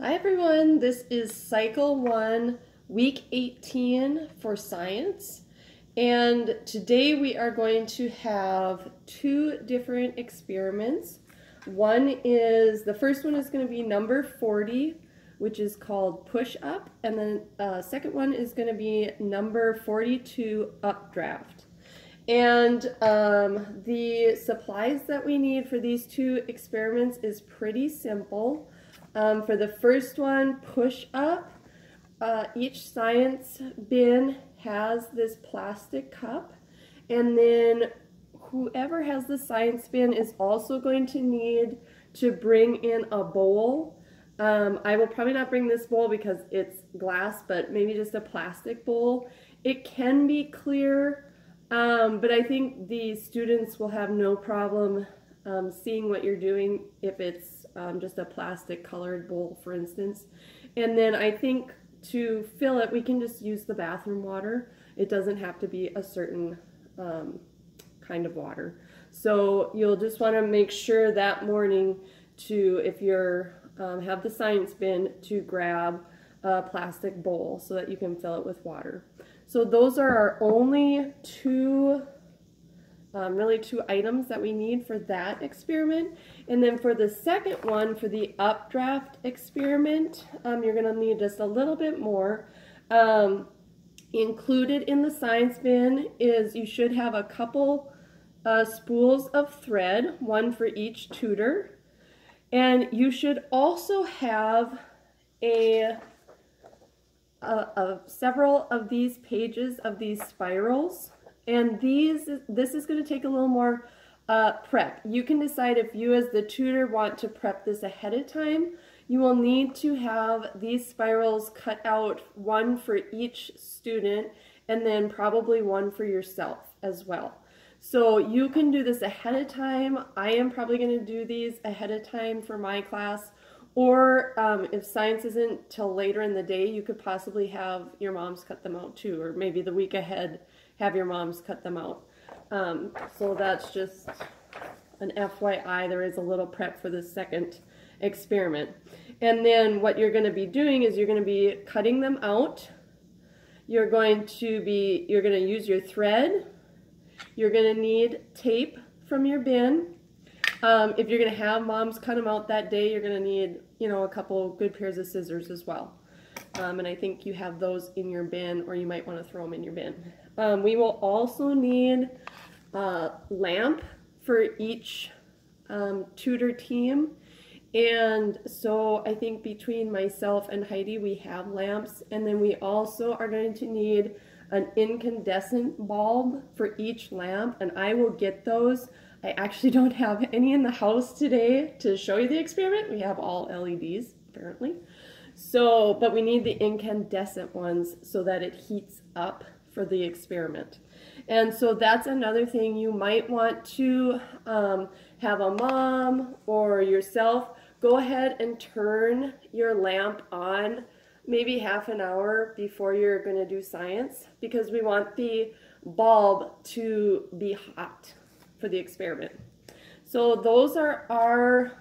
Hi everyone, this is Cycle 1, Week 18 for Science. And today we are going to have two different experiments. The first one is going to be number 40, which is called push up. And then second one is going to be number 42, updraft. And the supplies that we need for these two experiments is pretty simple. For the first one, push up, each science bin has this plastic cup, and then whoever has the science bin is also going to need to bring in a bowl. I will probably not bring this bowl because it's glass, but maybe just a plastic bowl. It can be clear, but I think the students will have no problem seeing what you're doing if it's just a plastic colored bowl, for instance. And then I think to fill it, we can just use the bathroom water. It doesn't have to be a certain kind of water. So you'll just want to make sure that morning to, if you're have the science bin, to grab a plastic bowl so that you can fill it with water. So those are our only really two items that we need for that experiment. And then for the second one, for the updraft experiment, you're going to need just a little bit more. Included in the science bin is you should have a couple spools of thread, one for each tutor. And you should also have several of these pages of these spirals. And this is going to take a little more prep. You can decide if you as the tutor want to prep this ahead of time. You will need to have these spirals cut out, one for each student, and then probably one for yourself as well. So you can do this ahead of time. I am probably going to do these ahead of time for my class. Or if science isn't till later in the day, you could possibly have your moms cut them out too, or maybe the week ahead have your moms cut them out. So that's just an FYI. There is a little prep for the second experiment. And then what you're going to be doing is you're going to be cutting them out. You're going to use your thread. You're going to need tape from your bin. If you're going to have moms cut them out that day, you're going to need, a couple good pairs of scissors as well. And I think you have those in your bin, or you might want to throw them in your bin. We will also need a lamp for each tutor team. And so I think between myself and Heidi, we have lamps. And then we also are going to need an incandescent bulb for each lamp, and I will get those. I actually don't have any in the house today to show you the experiment. We have all LEDs, apparently. So, but we need the incandescent ones so that it heats up for the experiment. And so that's another thing. You might want to have a mom or yourself go ahead and turn your lamp on maybe half an hour before you're going to do science, because we want the bulb to be hot for the experiment. So those are our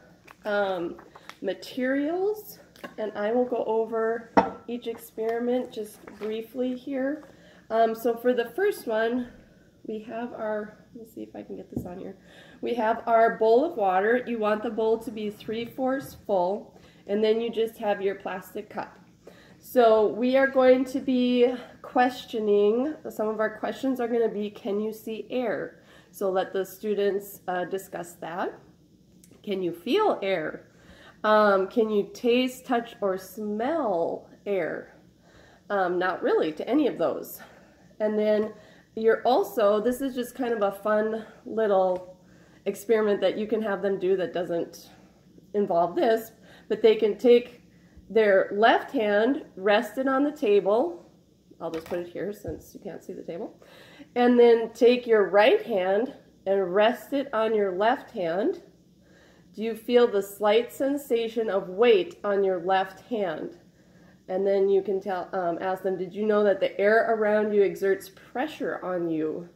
materials, and I will go over each experiment just briefly here. So for the first one, we have our, let me see if I can get this on here. We have our bowl of water. You want the bowl to be 3/4 full, and then you just have your plastic cup. So we are going to be questioning, some of our questions are going to be, can you see air? So let the students discuss that. Can you feel air? Can you taste, touch, or smell air? Not really to any of those. And then you're also, this is just kind of a fun little experiment that you can have them do that doesn't involve this, but they can take their left hand, rest it on the table. I'll just put it here since you can't see the table. And then take your right hand and rest it on your left hand. Do you feel the slight sensation of weight on your left hand? And then you can ask them, did you know that the air around you exerts pressure on you?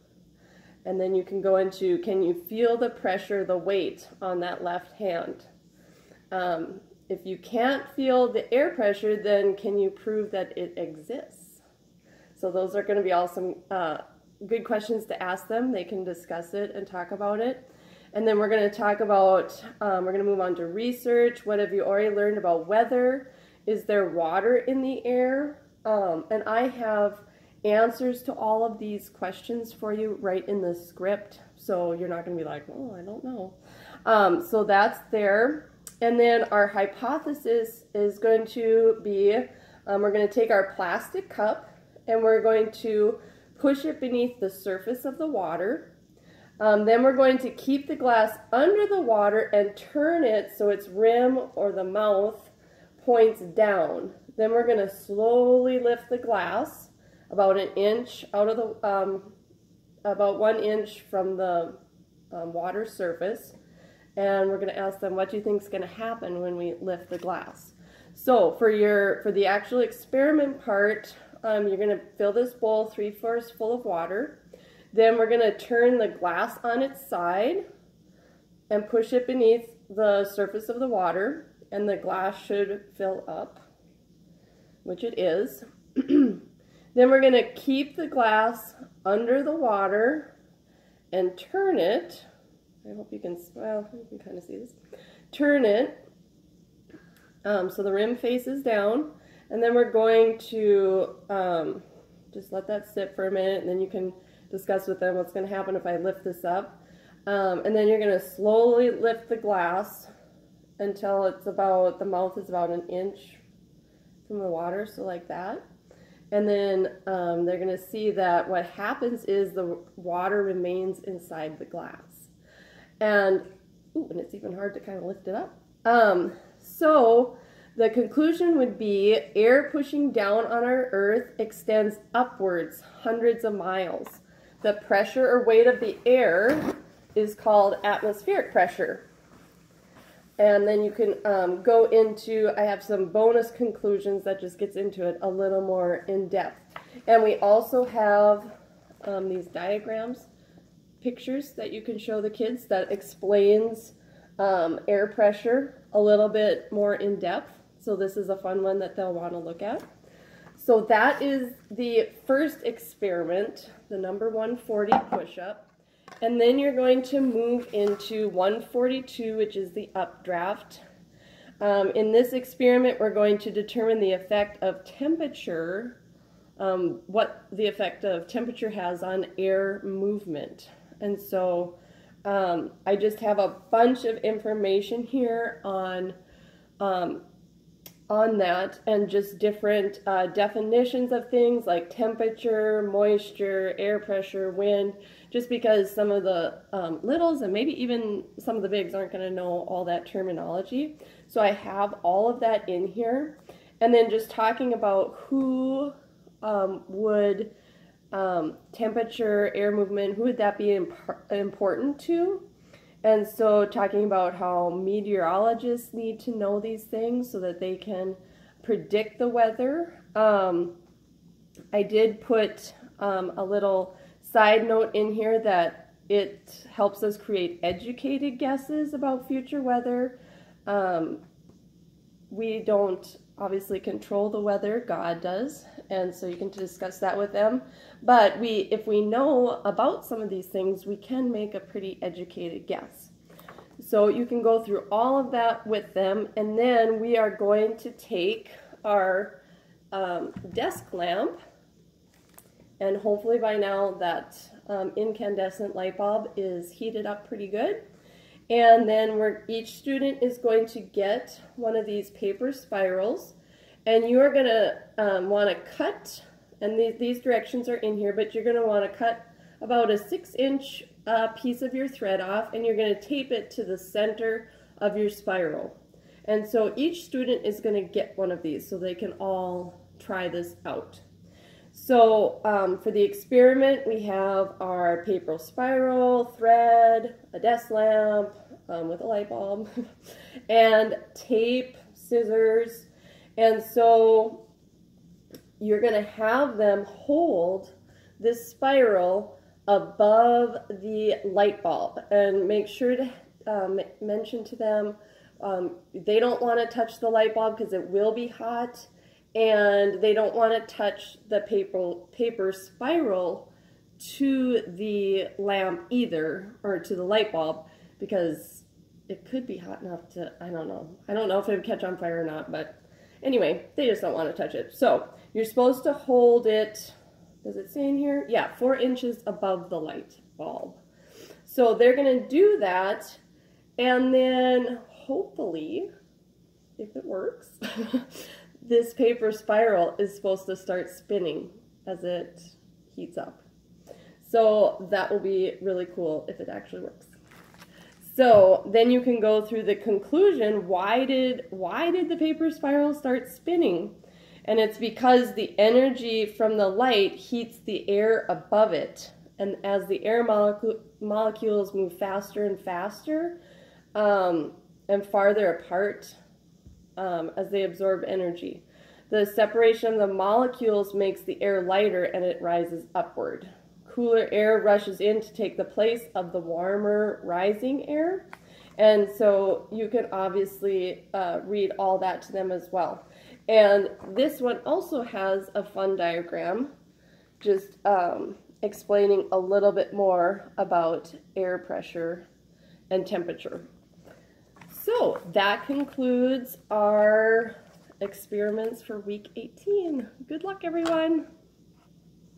And then you can go into, can you feel the pressure, the weight on that left hand? if you can't feel the air pressure, then can you prove that it exists? So those are going to be all some good questions to ask them. They can discuss it and talk about it. And then we're going to talk about, we're going to move on to research. What have you already learned about weather? Is there water in the air? And I have answers to all of these questions for you right in the script. So you're not going to be like, oh, I don't know. So that's there. And then our hypothesis is going to be, we're going to take our plastic cup and we're going to push it beneath the surface of the water. Then we're going to keep the glass under the water and turn it so its rim or the mouth points down. Then we're going to slowly lift the glass about an inch out of the, about 1 inch from the water surface. And we're going to ask them, what do you think is going to happen when we lift the glass? So for the actual experiment part, you're going to fill this bowl 3/4 full of water. Then we're going to turn the glass on its side and push it beneath the surface of the water, and the glass should fill up, which it is. Then we're going to keep the glass under the water and turn it. I hope you can, well, you can kind of see this. Turn it so the rim faces down, and then we're going to just let that sit for a minute, and then you can discuss with them what's going to happen if I lift this up. And then you're going to slowly lift the glass until it's about, the mouth is about 1 inch from the water, so like that. And then they're going to see that what happens is the water remains inside the glass. And, ooh, and it's even hard to kind of lift it up. So the conclusion would be air pushing down on our Earth extends upwards hundreds of miles. The pressure or weight of the air is called atmospheric pressure. And then you can go into, I have some bonus conclusions that just gets into it a little more in depth. And we also have these diagrams, pictures that you can show the kids that explains air pressure a little bit more in depth. So this is a fun one that they'll want to look at. So that is the first experiment, the number 140 push-up. And then you're going to move into 142, which is the updraft. In this experiment, we're going to determine the effect of temperature, what the effect of temperature has on air movement. And so I just have a bunch of information here on that, and just different definitions of things like temperature, moisture, air pressure, wind, just because some of the littles and maybe even some of the bigs aren't going to know all that terminology. So I have all of that in here. And then just talking about who would temperature, air movement, who would that be important to? And so talking about how meteorologists need to know these things so that they can predict the weather. I did put a little side note in here that it helps us create educated guesses about future weather. We don't obviously control the weather, God does, and so you can discuss that with them. But if we know about some of these things, we can make a pretty educated guess. So you can go through all of that with them, and then we are going to take our desk lamp, and hopefully by now that incandescent light bulb is heated up pretty good. And then each student is going to get one of these paper spirals, and you are going to want to cut, and these directions are in here, but you're going to want to cut about a 6-inch piece of your thread off, and you're going to tape it to the center of your spiral. And so each student is going to get one of these so they can all try this out. So for the experiment, we have our paper spiral, thread, a desk lamp with a light bulb, and tape, scissors. And so you're going to have them hold this spiral above the light bulb, and make sure to mention to them They don't want to touch the light bulb because it will be hot, and they don't want to touch the paper spiral to the lamp either, or to the light bulb, because it could be hot enough to, I don't know if it would catch on fire or not, but anyway, they just don't want to touch it. So you're supposed to hold it, does it say in here? Yeah, 4 inches above the light bulb. So they're going to do that, and then hopefully, if it works, this paper spiral is supposed to start spinning as it heats up. So that will be really cool if it actually works. So then you can go through the conclusion. Why did the paper spiral start spinning? And it's because the energy from the light heats the air above it. And as the air molecules move faster and faster and farther apart as they absorb energy, the separation of the molecules makes the air lighter and it rises upward. Cooler air rushes in to take the place of the warmer rising air. And so you can obviously read all that to them as well. And this one also has a fun diagram, just explaining a little bit more about air pressure and temperature. So that concludes our experiments for week 18. Good luck, everyone.